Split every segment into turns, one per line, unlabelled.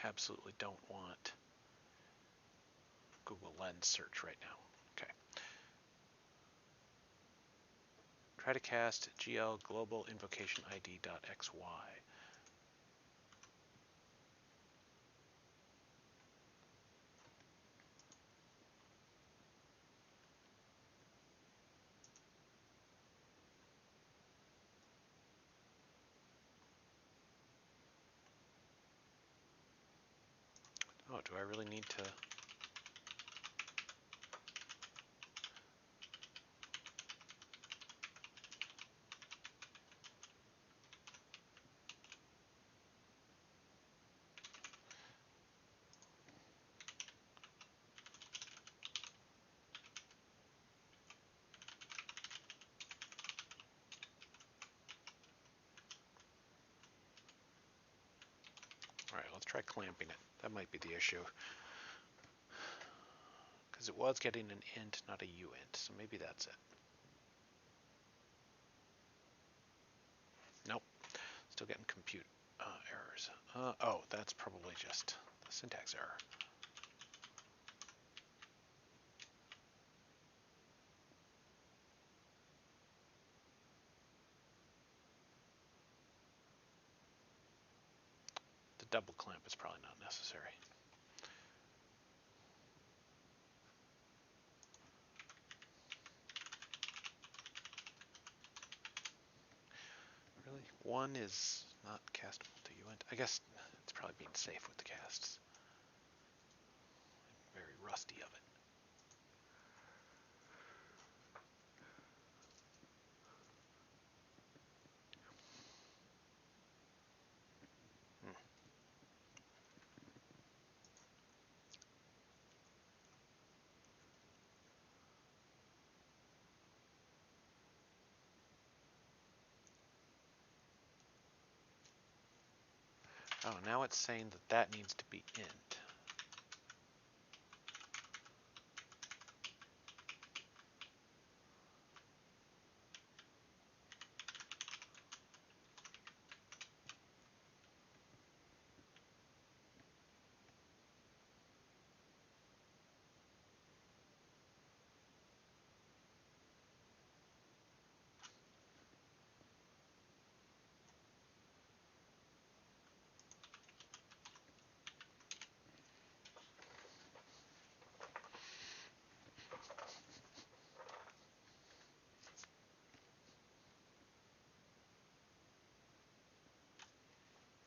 absolutely don't want Google Lens search right now. Okay. Try to cast GL global invocation ID.xy. Oh, do I really need to? All right, let's try clamping it. That might be the issue. Because it was getting an int, not a uint, so maybe that's it. Nope, still getting compute errors. Oh, that's probably just a syntax error. The double clamp is probably not necessary. Really? One is not castable to uint. I guess it's probably being safe with the casts. I'm very rusty of it. Hmm. Oh, now it's saying that that needs to be int.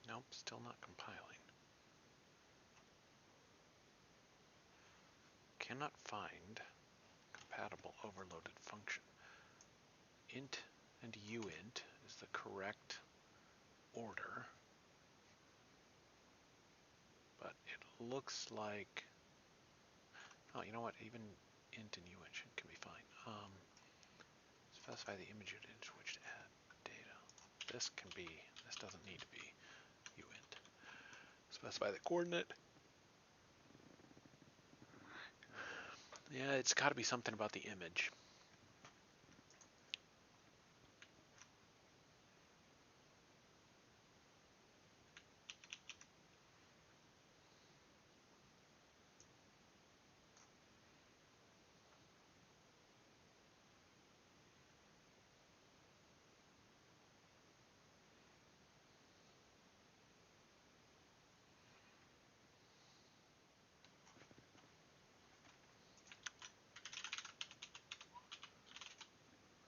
Nope, still not compiling. Cannot find compatible overloaded function. Int and uint is the correct order, but it looks like, oh, you know what, even int and uint can be fine. Specify the image unit into which to add data. This doesn't need to be uint. Specify the coordinate. Yeah, it's got to be something about the image.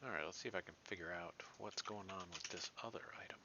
All right, let's see if I can figure out what's going on with this other item.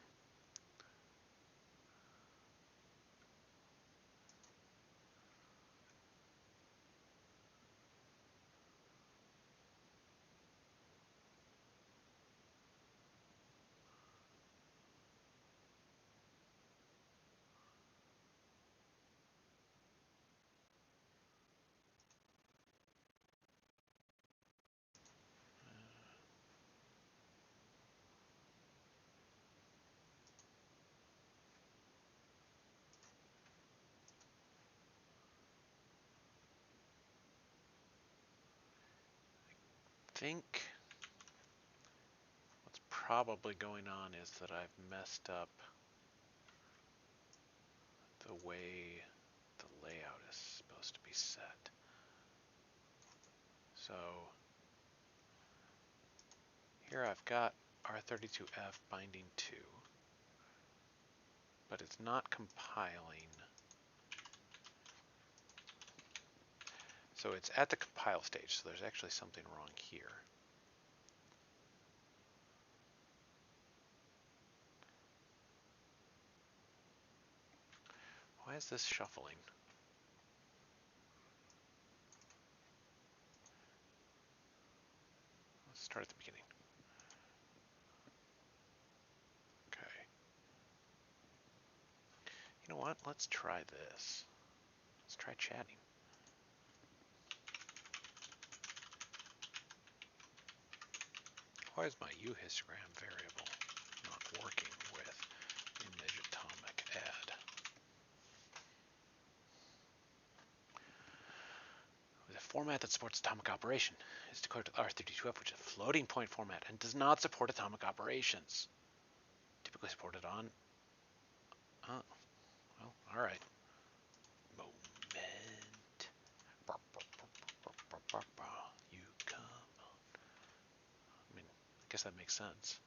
I think what's probably going on is that I've messed up the way layout is supposed to be set. So here I've got R32F binding 2, but it's not compiling. So it's at the compile stage, so there's actually something wrong here. Why is this shuffling? Let's start at the beginning. Okay. You know what? Let's try this. Let's try chatting. Why is my uhistogram variable not working with image atomic add? With a format that supports atomic operation is declared with R32F, which is a floating point format and does not support atomic operations. Typically supported on. Oh, well, all right. Moment. You come on. I mean, I guess that makes sense.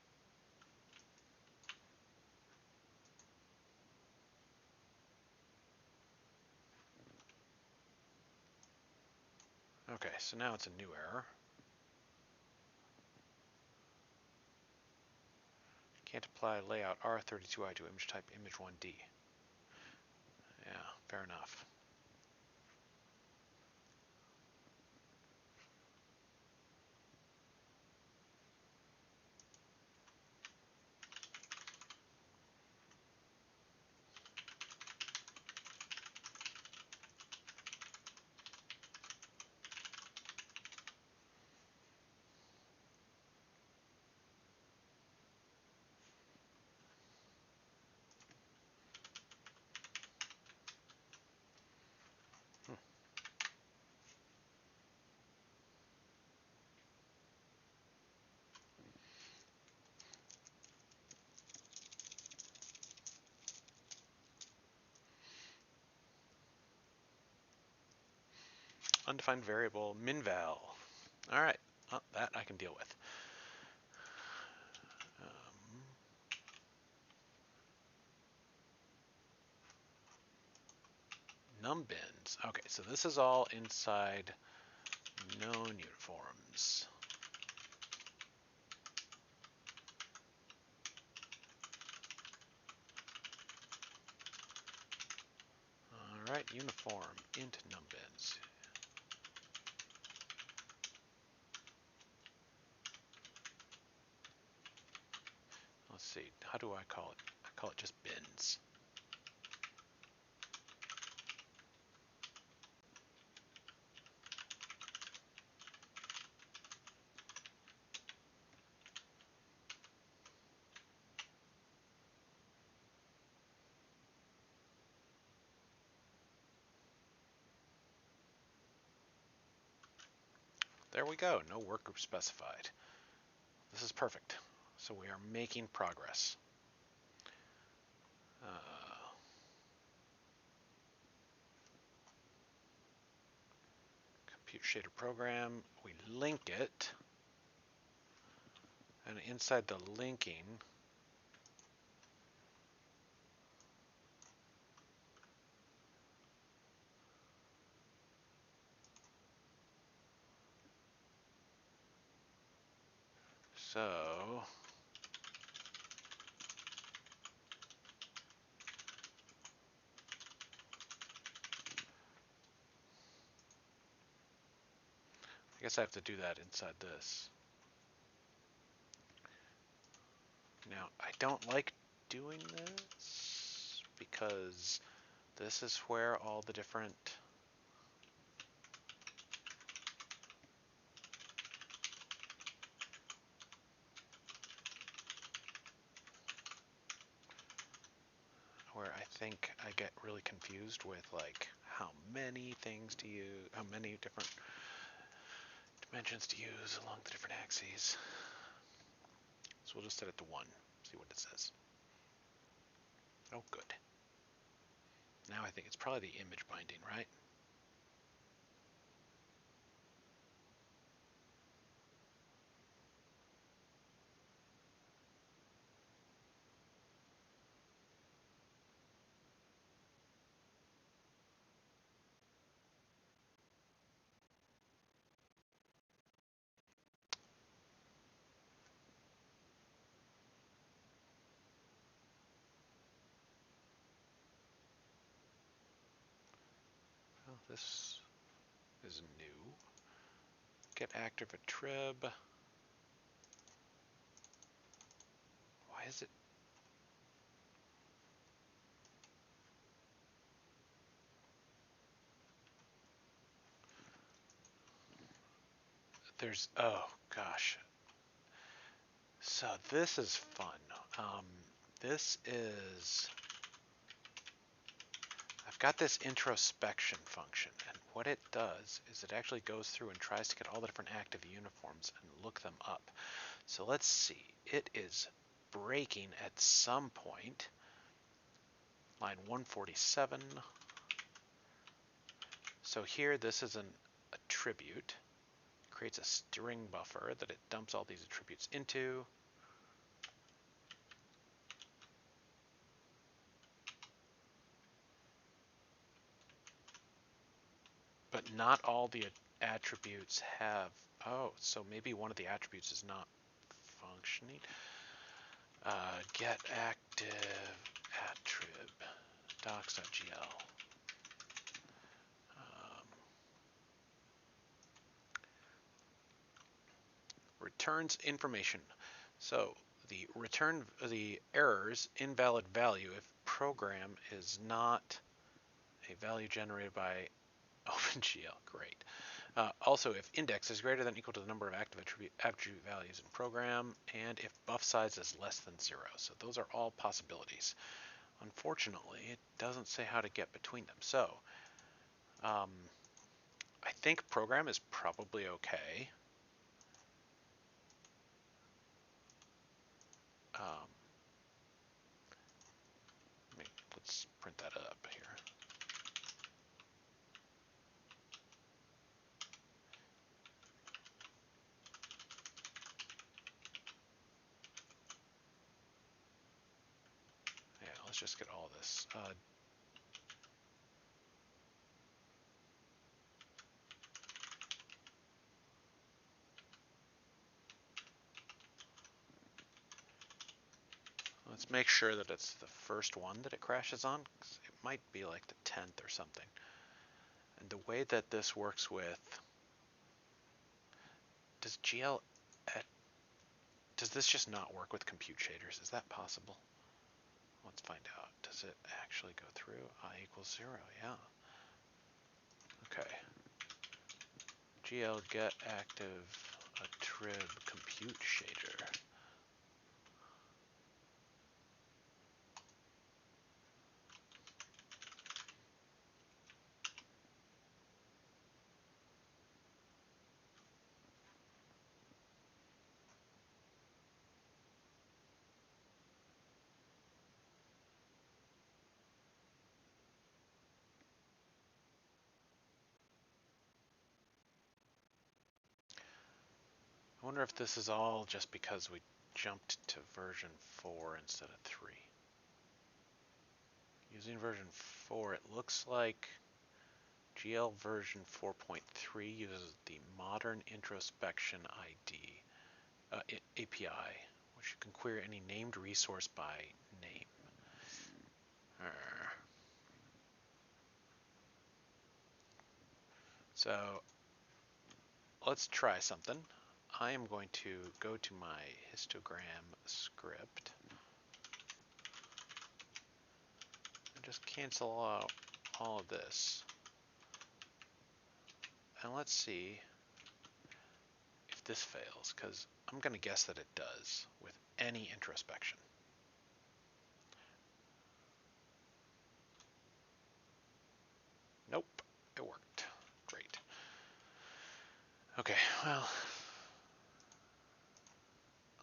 Okay, so now it's a new error. Can't apply layout R32I to image type image 1D. Yeah, fair enough. Undefined variable minval. All right, that I can deal with. Numbins. Okay, so this is all inside known uniforms. All right, uniform int numbins. Let's see, how do I call it? I call it just bins. There we go, no workgroup specified. This is perfect. So we are making progress. Compute shader program, we link it, and inside the linking, so I guess I have to do that inside this. Now, I don't like doing this because this is where all the different where I think I get really confused with like how many things to use, how many different dimensions to use along the different axes. So we'll just set it to 1, see what it says. Oh, good. Now I think it's probably the image binding, right? Well, this is new. Get active attrib. Why is it? There's, oh gosh. So this is fun. This is, I've got this introspection function, and what it does is it actually goes through and tries to get all the different active uniforms and look them up. So let's see, it is breaking at some point, line 147. So here this is an attribute, creates a string buffer that it dumps all these attributes into. But not all the attributes have, oh, so maybe one of the attributes is not functioning. Get active attrib docs.gl. Returns information. So the errors invalid value if program is not a value generated by OpenGL. Great. Also, if index is greater than or equal to the number of active attribute values in program, and if buff size is less than 0. So those are all possibilities. Unfortunately, it doesn't say how to get between them. So I think program is probably okay. Let's print that up here. Yeah, let's just get all this. Let's make sure that it's the first one that it crashes on, 'cause it might be like the 10th or something. And the way that this works with, does GL, does this just not work with compute shaders? Is that possible? Let's find out. Does it actually go through? I equals 0, yeah. Okay. GL get active attrib compute shader. I wonder if this is all just because we jumped to version 4 instead of 3. Using version 4, it looks like GL version 4.3 uses the modern introspection ID API, which you can query any named resource by name. So let's try something. I am going to go to my histogram script and just cancel out all of this. And let's see if this fails, because I'm going to guess that it does with any introspection. Nope, it worked. Great. Okay, well,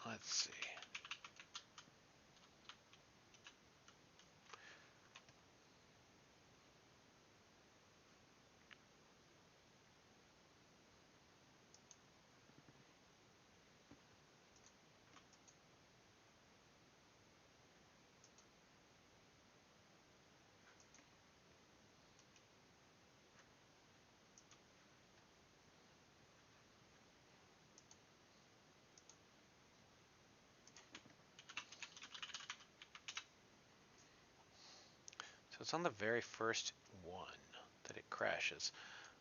let's see. it's on the very first one that it crashes.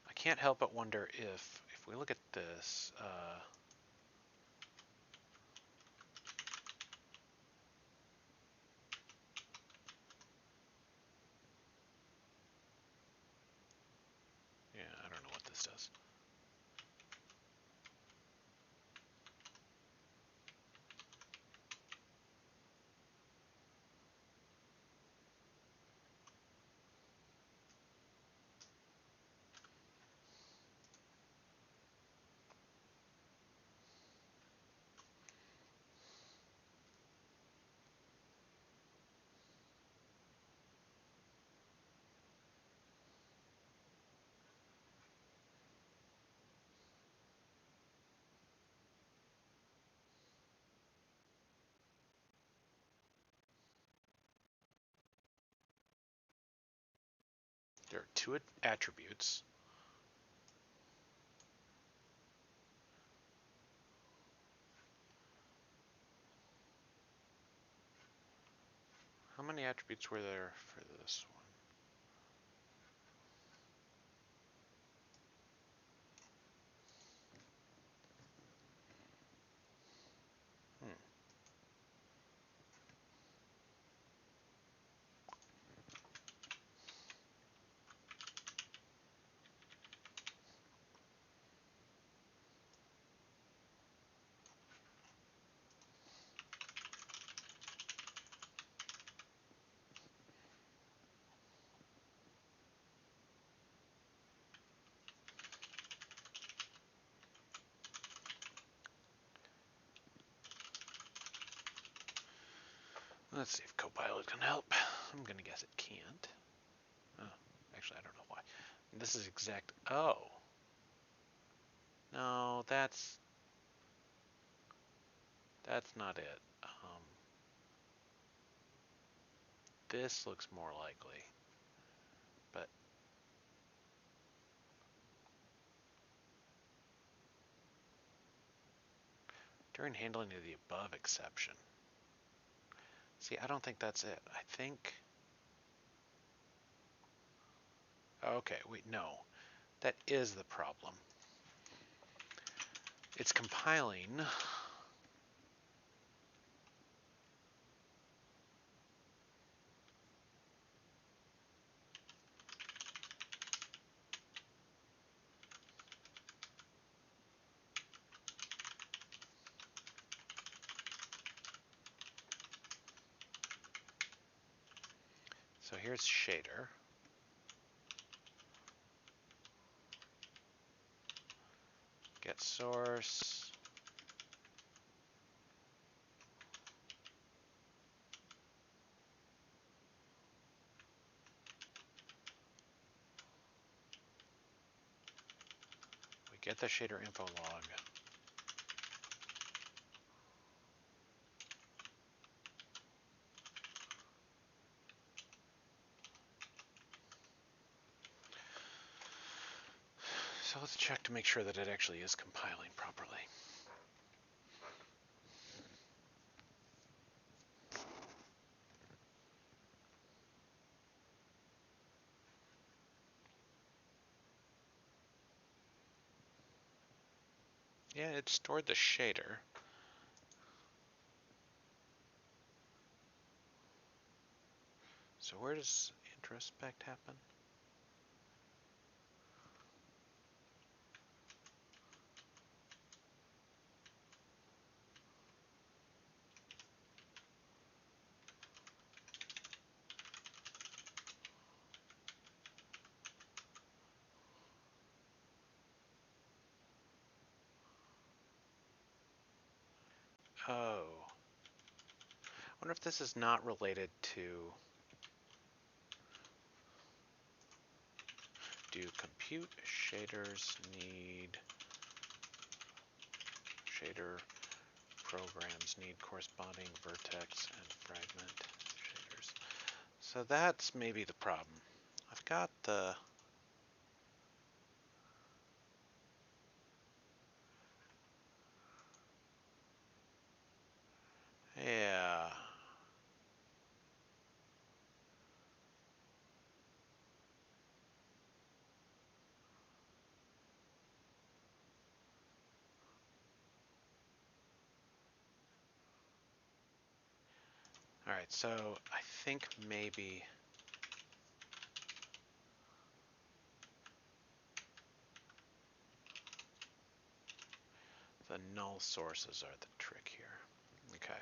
I can't help but wonder if we look at this, yeah, I don't know what this does. There are two attributes. How many attributes were there for this one? Let's see if Copilot can help. I'm gonna guess it can't. Oh, actually, I don't know why. This is exact. Oh. No, that's not it. This looks more likely. But during handling of the above exception. See, I don't think that's it. I think. Okay, wait, no. That is the problem. It's compiling. So here's shader. Get source. We get the shader info log. So let's check to make sure that it actually is compiling properly. Yeah, it stored the shader. So where does introspect happen? Oh. I wonder if this is not related to do compute shaders need shader programs need corresponding vertex and fragment shaders. So that's maybe the problem. I've got the yeah. Alright, so I think maybe the null sources are the trick here. Okay.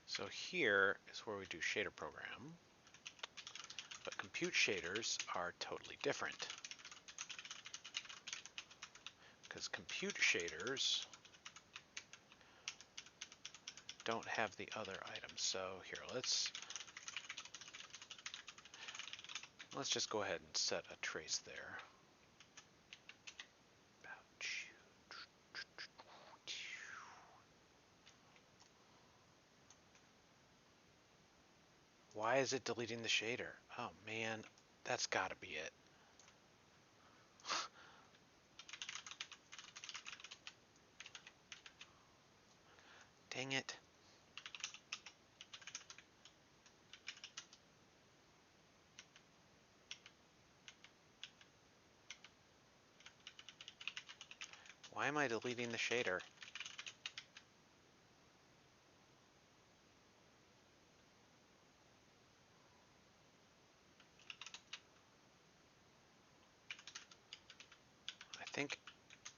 So here is where we do shader program, but compute shaders are totally different. Because compute shaders don't have the other items. So here, let's just go ahead and set a trace there. Why is it deleting the shader? Oh man, that's gotta be it. Dang it. Why am I deleting the shader? I think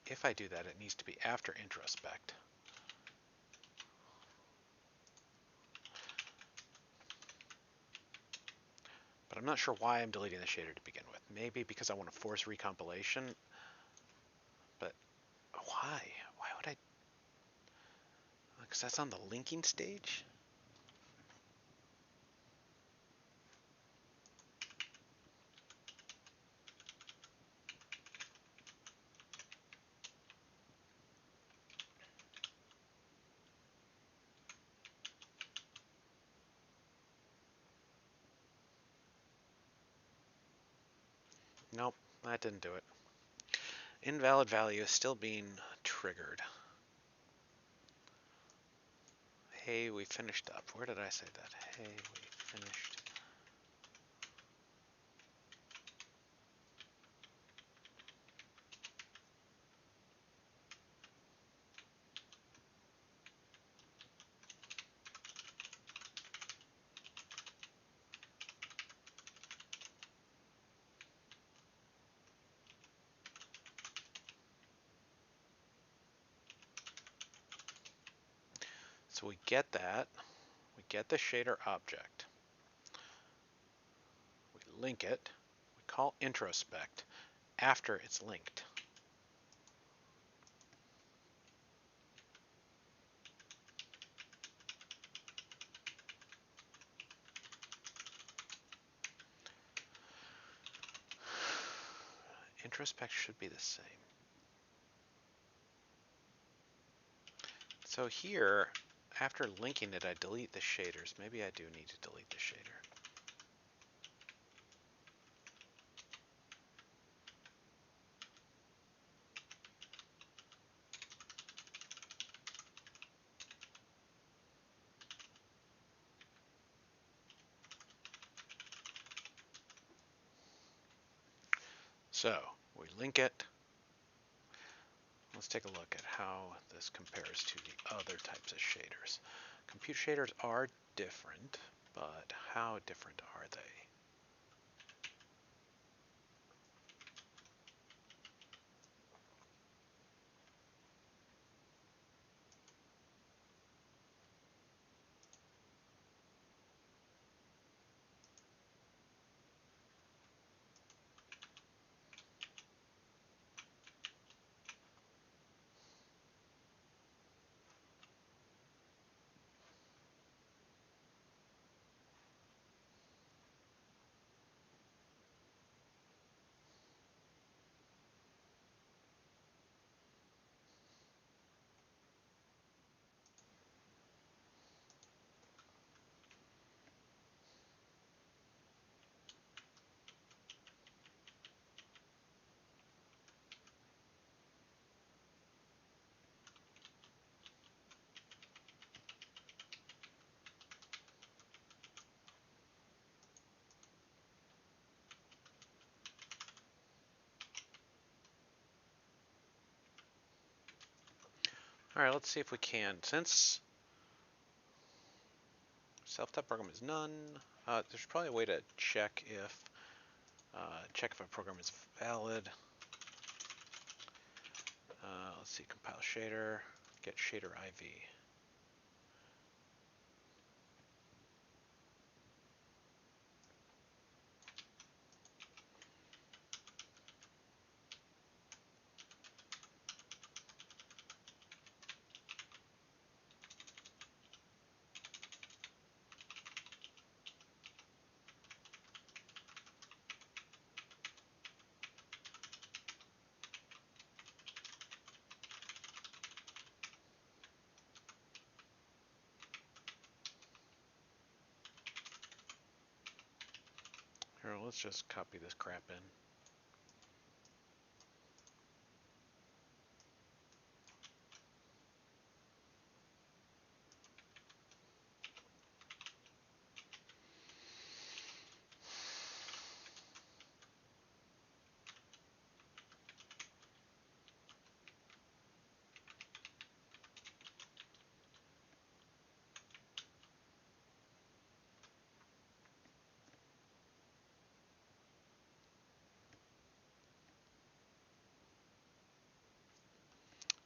if I do that, it needs to be after introspect. But I'm not sure why I'm deleting the shader to begin with. Maybe because I want to force recompilation. But why? Why would I? Because that's on the linking stage? Nope, that didn't do it. Invalid value is still being triggered. Hey, we finished up. Where did I say that? Hey, we finished. So we get that. We get the shader object. We link it. We call introspect after it's linked. Introspect should be the same. So here, after linking it, I delete the shaders. Maybe I do need to delete the shader. So we link it. Let's take a look at how this compares to the other types of shaders. Compute shaders are different, but how different are they? All right, let's see if we can. Since self-taught program is none, there's probably a way to check if a program is valid. Let's see, compile shader, get shader IV. Here, let's just copy this crap in.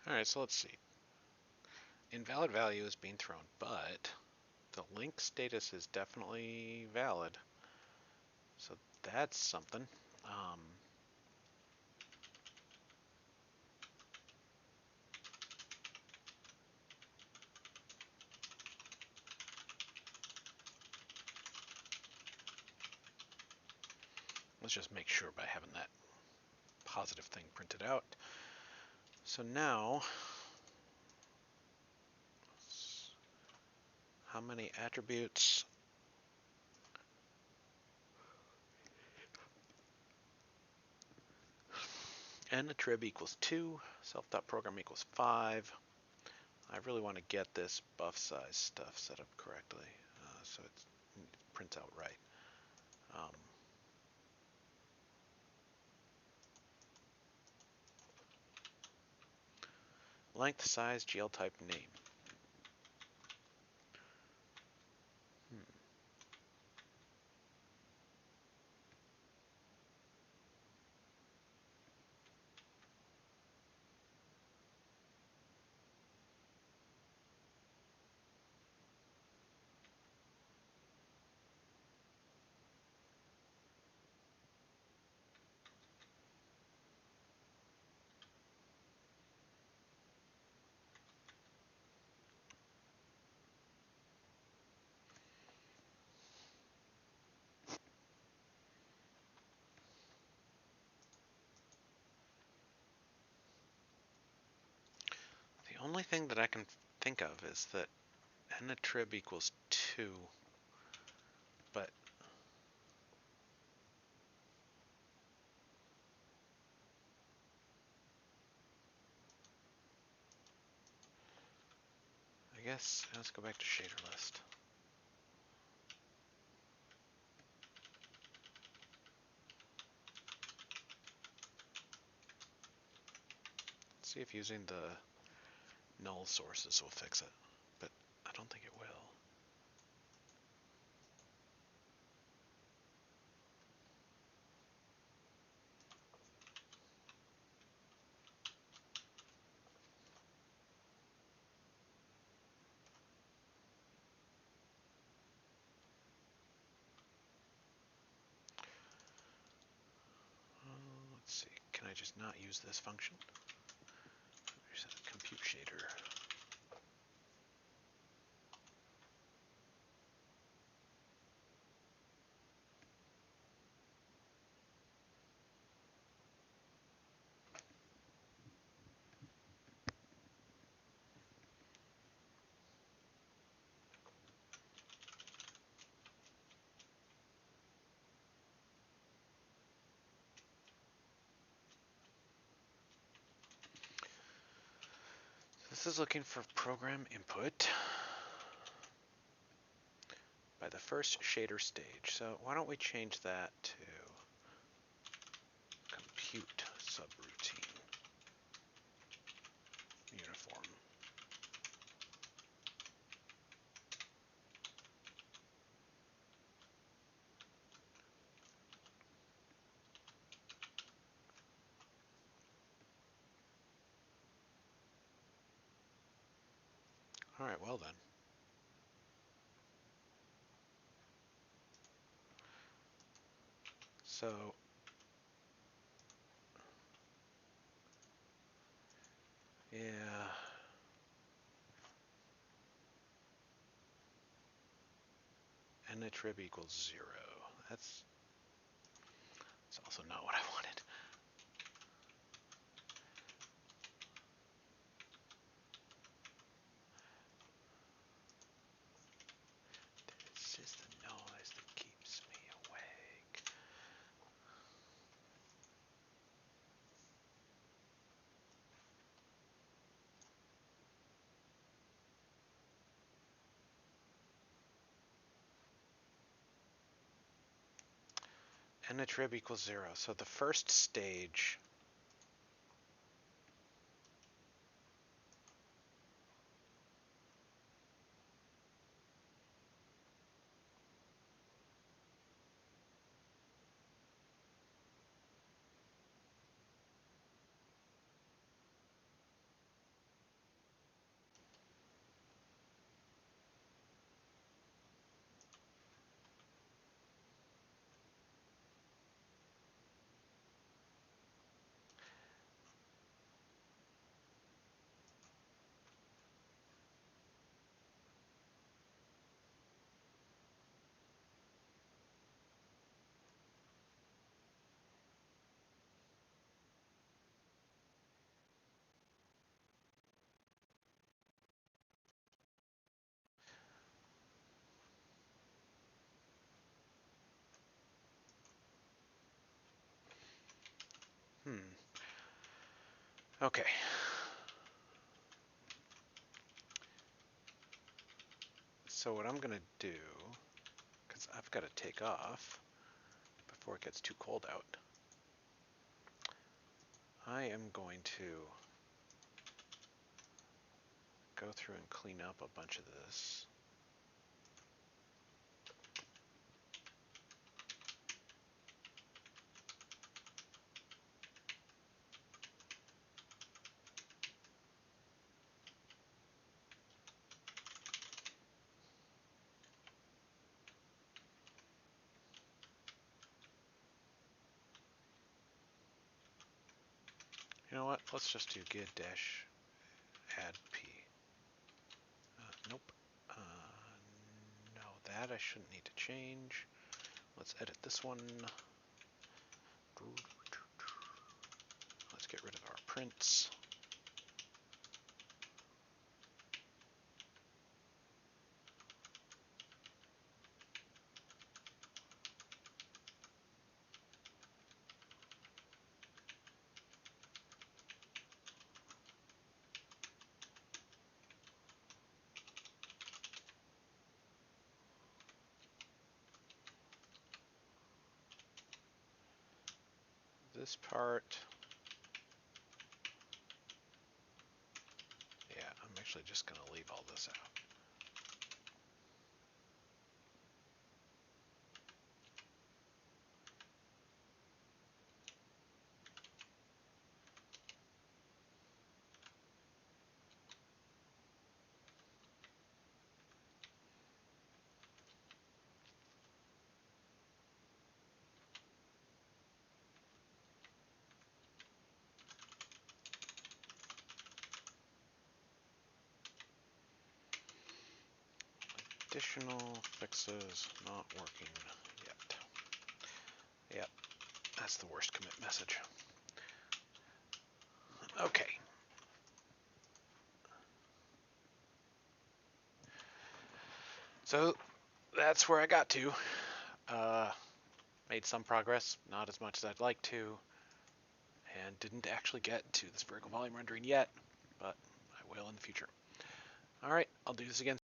All right, so let's see. Invalid value is being thrown, but the link status is definitely valid. So that's something. Let's just make sure by having that positive thing printed out. So now, how many attributes? N_attrib equals 2, self.program equals 5. I really want to get this buff size stuff set up correctly so it prints out right. Length, size, GL type, name. The only thing that I can think of is that n_attrib equals 2, but I guess let's go back to shader list. See if using the null sources will fix it, but I don't think it will. Let's see, can I just not use this function? There's a compute shader. This is looking for program input by the first shader stage. So why don't we change that to compute subroutine uniform. All right, well then. So yeah, and the trib equals 0. That's also not what I wanted. This is the noise that keeps me awake. And the trib equals 0. So the first stage Okay. So what I'm going to do, because I've got to take off before it gets too cold out, I am going to go through and clean up a bunch of this. You know what? Let's just do git dash add p. Nope. No, that I shouldn't need to change. Let's edit this one. Let's get rid of our prints. This part, yeah, I'm actually just going to leave all this out. Additional fixes not working yet. Yep, that's the worst commit message. Okay. So that's where I got to. Made some progress, not as much as I'd like to, and didn't actually get to the spherical volume rendering yet, but I will in the future. All right, I'll do this again